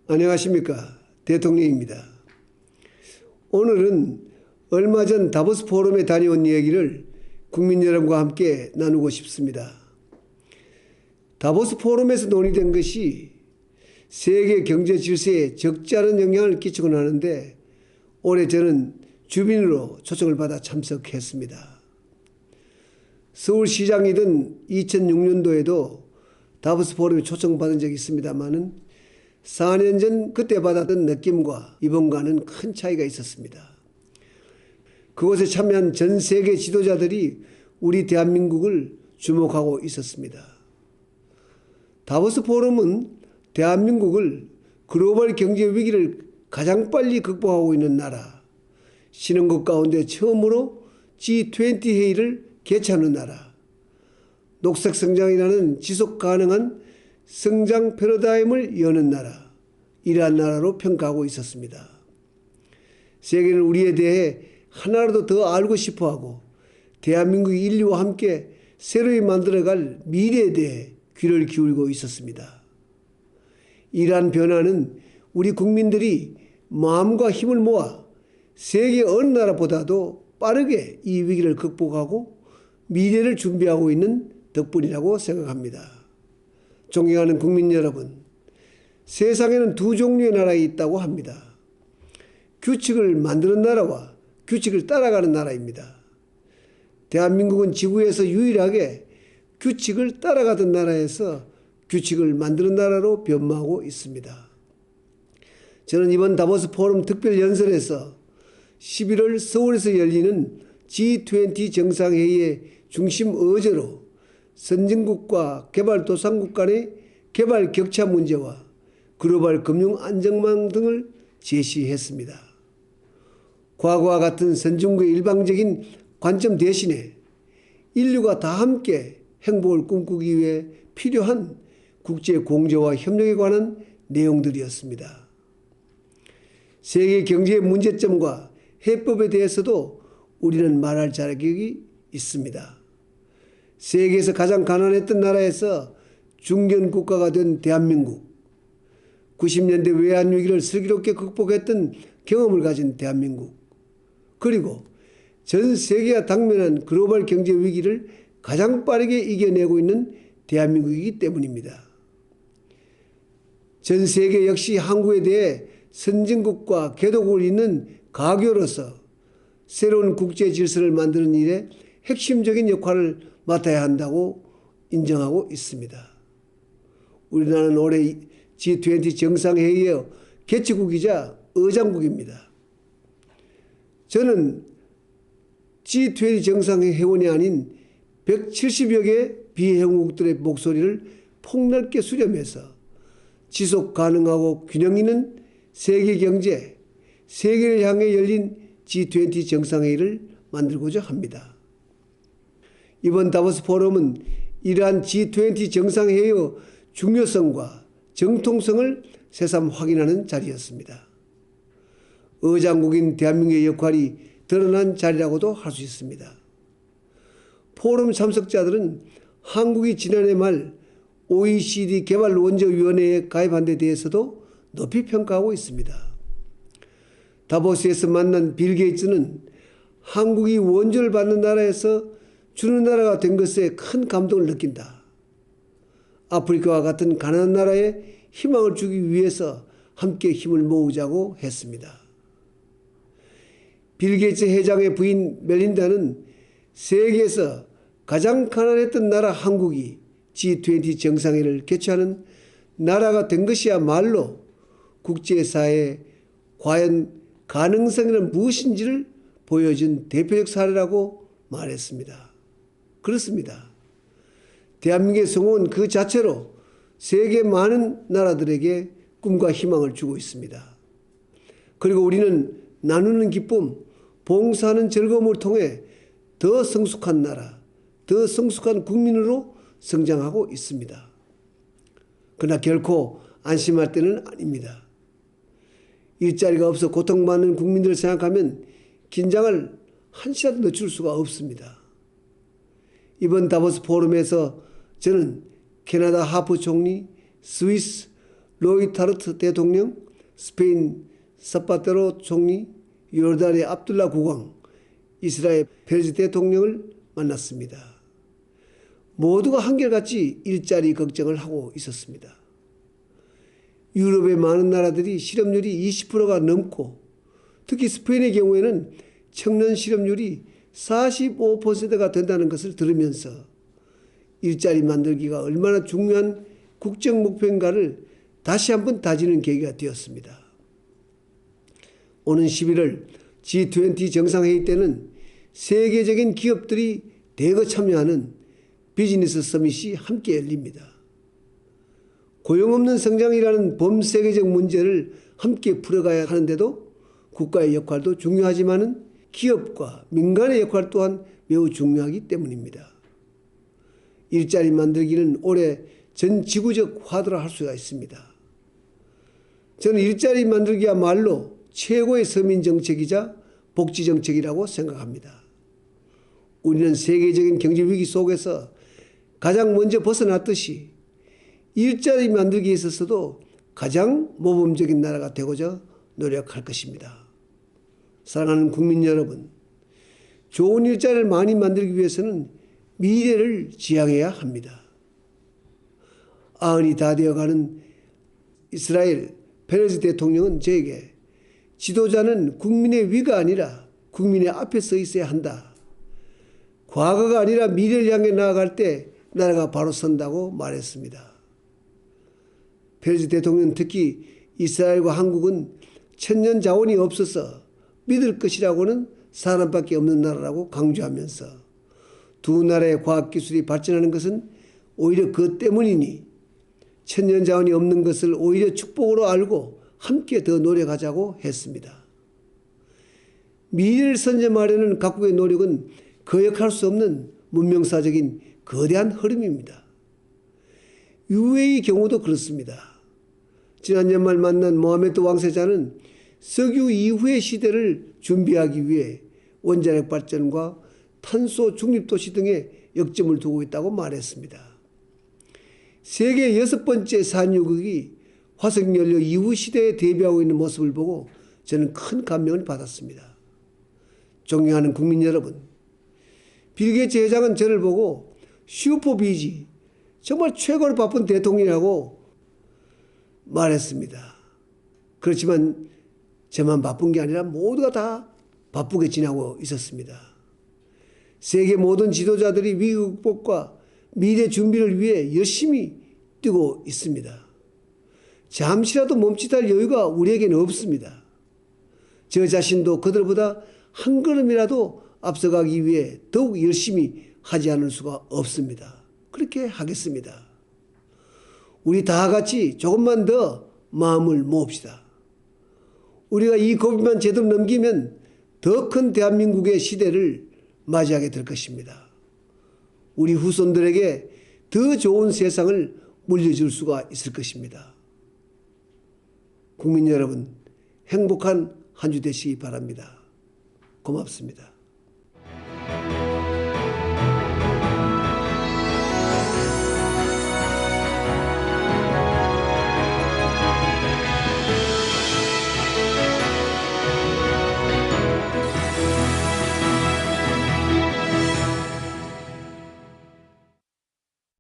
안녕하십니까, 대통령입니다. 오늘은 얼마 전 다보스 포럼에 다녀온 이야기를 국민 여러분과 함께 나누고 싶습니다. 다보스 포럼에서 논의된 것이 세계 경제 질서에 적지 않은 영향을 끼치곤 하는데, 올해 저는 주민으로 초청을 받아 참석했습니다. 서울시장이던 2006년도에도 다보스 포럼에 초청받은 적이 있습니다만은 4년 전 그때 받았던 느낌과 이번과는 큰 차이가 있었습니다. 그곳에 참여한 전 세계 지도자들이 우리 대한민국을 주목하고 있었습니다. 다보스 포럼은 대한민국을 글로벌 경제 위기를 가장 빨리 극복하고 있는 나라, 신흥국 가운데 처음으로 G20 회의를 개최하는 나라, 녹색 성장이라는 지속 가능한 성장 패러다임을 여는 나라, 이러한 나라로 평가하고 있었습니다. 세계는 우리에 대해 하나라도 더 알고 싶어하고 대한민국이 인류와 함께 새로이 만들어갈 미래에 대해 귀를 기울이고 있었습니다. 이러한 변화는 우리 국민들이 마음과 힘을 모아 세계 어느 나라보다도 빠르게 이 위기를 극복하고 미래를 준비하고 있는 덕분이라고 생각합니다. 존경하는 국민 여러분, 세상에는 두 종류의 나라가 있다고 합니다. 규칙을 만드는 나라와 규칙을 따라가는 나라입니다. 대한민국은 지구에서 유일하게 규칙을 따라가던 나라에서 규칙을 만드는 나라로 변모하고 있습니다. 저는 이번 다보스 포럼 특별 연설에서 11월 서울에서 열리는 G20 정상회의의 중심 어제로 선진국과 개발도상국 간의 개발 격차 문제와 글로벌 금융 안정망 등을 제시했습니다. 과거와 같은 선진국의 일방적인 관점 대신에 인류가 다 함께 행복을 꿈꾸기 위해 필요한 국제 공조와 협력에 관한 내용들이었습니다. 세계 경제의 문제점과 해법에 대해서도 우리는 말할 자격이 있습니다. 세계에서 가장 가난했던 나라에서 중견 국가가 된 대한민국, 90년대 외환위기를 슬기롭게 극복했던 경험을 가진 대한민국, 그리고 전 세계가 당면한 글로벌 경제 위기를 가장 빠르게 이겨내고 있는 대한민국이기 때문입니다. 전 세계 역시 한국에 대해 선진국과 개도국을 잇는 가교로서 새로운 국제 질서를 만드는 일에 핵심적인 역할을 맡아야 한다고 인정하고 있습니다. 우리나라는 올해 G20 정상회의의 개최국이자 의장국입니다. 저는 G20 정상회의 회원이 아닌 170여 개 비회원국들의 목소리를 폭넓게 수렴해서 지속 가능하고 균형 있는 세계 경제, 세계를 향해 열린 G20 정상회의를 만들고자 합니다. 이번 다보스 포럼은 이러한 G20 정상회의의 중요성과 정통성을 새삼 확인하는 자리였습니다. 의장국인 대한민국의 역할이 드러난 자리라고도 할 수 있습니다. 포럼 참석자들은 한국이 지난해 말 OECD 개발원조위원회에 가입한 데 대해서도 높이 평가하고 있습니다. 다보스에서 만난 빌 게이츠는 한국이 원조를 받는 나라에서 주는 나라가 된 것에 큰 감동을 느낀다. 아프리카와 같은 가난한 나라에 희망을 주기 위해서 함께 힘을 모으자고 했습니다. 빌 게이츠 회장의 부인 멜린다는 세계에서 가장 가난했던 나라 한국이 G20 정상회의를 개최하는 나라가 된 것이야말로 국제사회에 과연 가능성이란 무엇인지를 보여준 대표적 사례라고 말했습니다. 그렇습니다. 대한민국의 성공은 그 자체로 세계 많은 나라들에게 꿈과 희망을 주고 있습니다. 그리고 우리는 나누는 기쁨, 봉사하는 즐거움을 통해 더 성숙한 나라, 더 성숙한 국민으로 성장하고 있습니다. 그러나 결코 안심할 때는 아닙니다. 일자리가 없어 고통받는 국민들을 생각하면 긴장을 한시라도 늦출 수가 없습니다. 이번 다보스 포럼에서 저는 캐나다 하프 총리, 스위스, 로이타르트 대통령, 스페인 사파테로 총리, 요르단의 압둘라 국왕, 이스라엘 페레즈 대통령을 만났습니다. 모두가 한결같이 일자리 걱정을 하고 있었습니다. 유럽의 많은 나라들이 실업률이 20%가 넘고 특히 스페인의 경우에는 청년 실업률이 45%가 된다는 것을 들으면서 일자리 만들기가 얼마나 중요한 국정 목표인가를 다시 한번 다지는 계기가 되었습니다. 오는 11월 G20 정상회의 때는 세계적인 기업들이 대거 참여하는 비즈니스 서밋이 함께 열립니다. 고용 없는 성장이라는 범세계적 문제를 함께 풀어가야 하는데도 국가의 역할도 중요하지만 기업과 민간의 역할 또한 매우 중요하기 때문입니다. 일자리 만들기는 올해 전 지구적 화두라 할 수가 있습니다. 저는 일자리 만들기야말로 최고의 서민정책이자 복지정책이라고 생각합니다. 우리는 세계적인 경제위기 속에서 가장 먼저 벗어났듯이 일자리 만들기에 있어서도 가장 모범적인 나라가 되고자 노력할 것입니다. 사랑하는 국민 여러분, 좋은 일자리를 많이 만들기 위해서는 미래를 지향해야 합니다. 아흔이 다 되어가는 이스라엘 페레즈 대통령은 저에게 지도자는 국민의 위가 아니라 국민의 앞에 서 있어야 한다. 과거가 아니라 미래를 향해 나아갈 때 나라가 바로 선다고 말했습니다. 페레즈 대통령은 특히 이스라엘과 한국은 천년 자원이 없어서 믿을 것이라고는 사람밖에 없는 나라라고 강조하면서 두 나라의 과학기술이 발전하는 것은 오히려 그 때문이니 천년 자원이 없는 것을 오히려 축복으로 알고 함께 더 노력하자고 했습니다. 미래를 선점하려는 각국의 노력은 거역할 수 없는 문명사적인 거대한 흐름입니다. UAE 경우도 그렇습니다. 지난 연말 만난 모하메드 왕세자는 석유 이후의 시대를 준비하기 위해 원자력 발전과 탄소 중립도시 등에 역점을 두고 있다고 말했습니다. 세계 6번째 산유국이 화석연료 이후 시대에 대비하고 있는 모습을 보고 저는 큰 감명을 받았습니다. 존경하는 국민 여러분, 빌 게이츠 회장은 저를 보고 슈퍼비지, 정말 최고로 바쁜 대통령이라고 말했습니다. 그렇지만 저만 바쁜 게 아니라 모두가 다 바쁘게 지내고 있었습니다. 세계 모든 지도자들이 위기 극복과 미래 준비를 위해 열심히 뛰고 있습니다. 잠시라도 멈칫할 여유가 우리에게는 없습니다. 저 자신도 그들보다 한 걸음이라도 앞서가기 위해 더욱 열심히 하지 않을 수가 없습니다. 그렇게 하겠습니다. 우리 다 같이 조금만 더 마음을 모읍시다. 우리가 이 고비만 제대로 넘기면 더 큰 대한민국의 시대를 맞이하게 될 것입니다. 우리 후손들에게 더 좋은 세상을 물려줄 수가 있을 것입니다. 국민 여러분, 행복한 한 주 되시기 바랍니다. 고맙습니다.